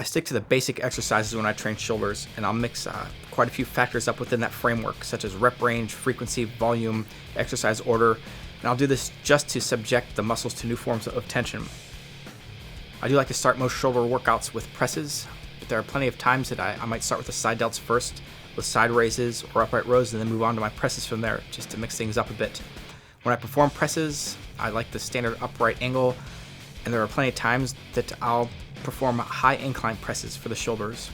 stick to the basic exercises when I train shoulders, and I'll mix quite a few factors up within that framework, such as rep range, frequency, volume, exercise order, and I'll do this just to subject the muscles to new forms of tension. I do like to start most shoulder workouts with presses, but there are plenty of times that I might start with the side delts first, with side raises or upright rows, and then move on to my presses from there, just to mix things up a bit. When I perform presses, I like the standard upright angle, and there are plenty of times that I'll perform high incline presses for the shoulders.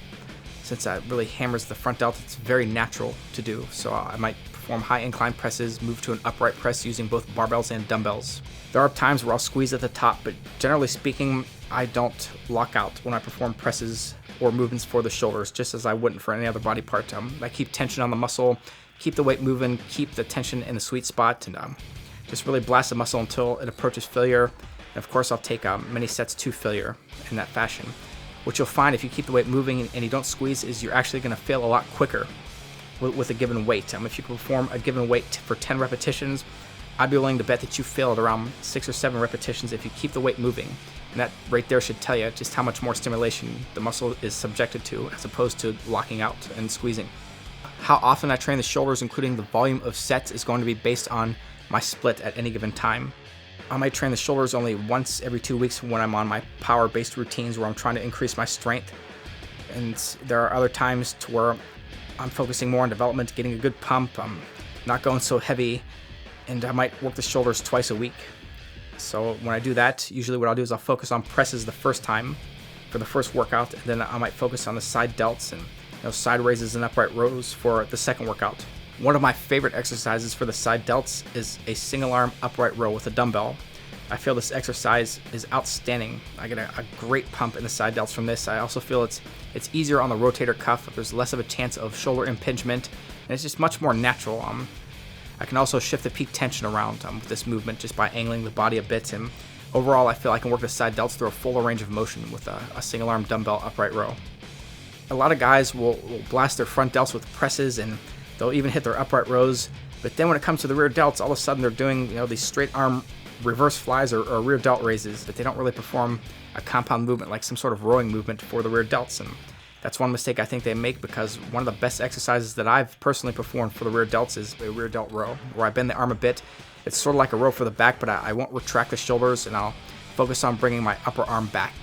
Since that really hammers the front delt, it's very natural to do. So I might perform high incline presses, move to an upright press using both barbells and dumbbells. There are times where I'll squeeze at the top, but generally speaking, I don't lock out when I perform presses or movements for the shoulders, just as I wouldn't for any other body part. I keep tension on the muscle, keep the weight moving, keep the tension in the sweet spot, and just really blast the muscle until it approaches failure. And of course, I'll take many sets to failure in that fashion. What you'll find if you keep the weight moving and you don't squeeze is you're actually going to fail a lot quicker with a given weight. If you can perform a given weight for 10 repetitions, I'd be willing to bet that you fail at around 6 or 7 repetitions if you keep the weight moving. And that right there should tell you just how much more stimulation the muscle is subjected to, as opposed to locking out and squeezing. How often I train the shoulders, including the volume of sets, is going to be based on my split at any given time. I might train the shoulders only once every 2 weeks when I'm on my power-based routines where I'm trying to increase my strength. And there are other times to where I'm focusing more on development, getting a good pump, I'm not going so heavy, and I might work the shoulders twice a week. So when I do that, usually what I'll do is I'll focus on presses the first time for the first workout, and then I might focus on the side delts and side raises and upright rows for the second workout. One of my favorite exercises for the side delts is a single arm upright row with a dumbbell. I feel this exercise is outstanding. I get a great pump in the side delts from this. I also feel it's easier on the rotator cuff. There's less of a chance of shoulder impingement, and it's just much more natural. I can also shift the peak tension around with this movement just by angling the body a bit, and overall I feel I can work the side delts through a fuller range of motion with a single arm dumbbell upright row. A lot of guys will blast their front delts with presses, and they'll even hit their upright rows, but then when it comes to the rear delts, all of a sudden they're doing these straight arm reverse flies or rear delt raises, but they don't really perform a compound movement like some sort of rowing movement for the rear delts. And that's one mistake I think they make, because one of the best exercises that I've personally performed for the rear delts is a rear delt row, where I bend the arm a bit. It's sort of like a row for the back, but I won't retract the shoulders, and I'll focus on bringing my upper arm back.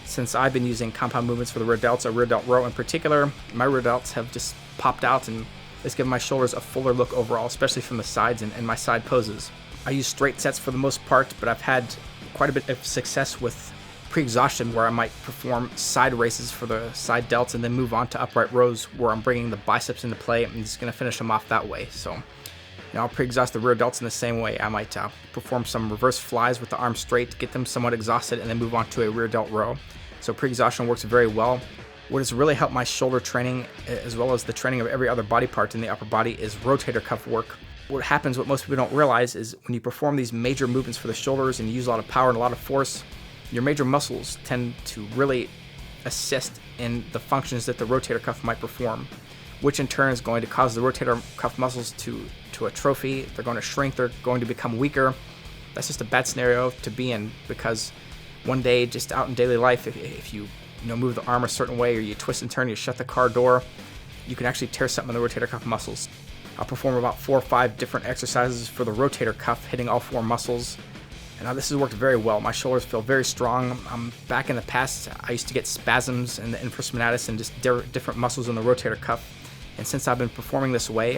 Since I've been using compound movements for the rear delts, a rear delt row in particular, my rear delts have just popped out, and it's given my shoulders a fuller look overall, especially from the sides and my side poses. I use straight sets for the most part, but I've had quite a bit of success with pre-exhaustion, where I might perform side races for the side delts and then move on to upright rows where I'm bringing the biceps into play and just going to finish them off that way. So I'll pre-exhaust the rear delts in the same way. I might perform some reverse flies with the arms straight, get them somewhat exhausted, and then move on to a rear delt row. So pre-exhaustion works very well. What has really helped my shoulder training, as well as the training of every other body part in the upper body, is rotator cuff work. What happens, what most people don't realize, is when you perform these major movements for the shoulders and you use a lot of power and a lot of force, your major muscles tend to really assist in the functions that the rotator cuff might perform, which in turn is going to cause the rotator cuff muscles to atrophy. They're going to shrink, they're going to become weaker. That's just a bad scenario to be in, because one day, just out in daily life, if you move the arm a certain way, or you twist and turn, you shut the car door, you can actually tear something in the rotator cuff muscles. I'll perform about 4 or 5 different exercises for the rotator cuff, hitting all 4 muscles. And this has worked very well. My shoulders feel very strong. Back in the past, I used to get spasms in the infraspinatus and just different muscles in the rotator cuff. And since I've been performing this way,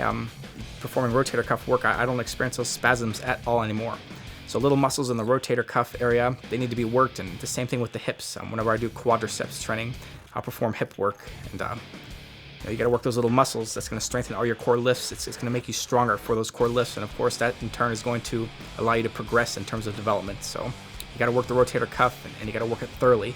performing rotator cuff work, I don't experience those spasms at all anymore. So little muscles in the rotator cuff area, they need to be worked, and the same thing with the hips. Whenever I do quadriceps training, I'll perform hip work, and you got to work those little muscles. That's going to strengthen all your core lifts. It's going to make you stronger for those core lifts, and of course that in turn is going to allow you to progress in terms of development. So you got to work the rotator cuff, and you got to work it thoroughly.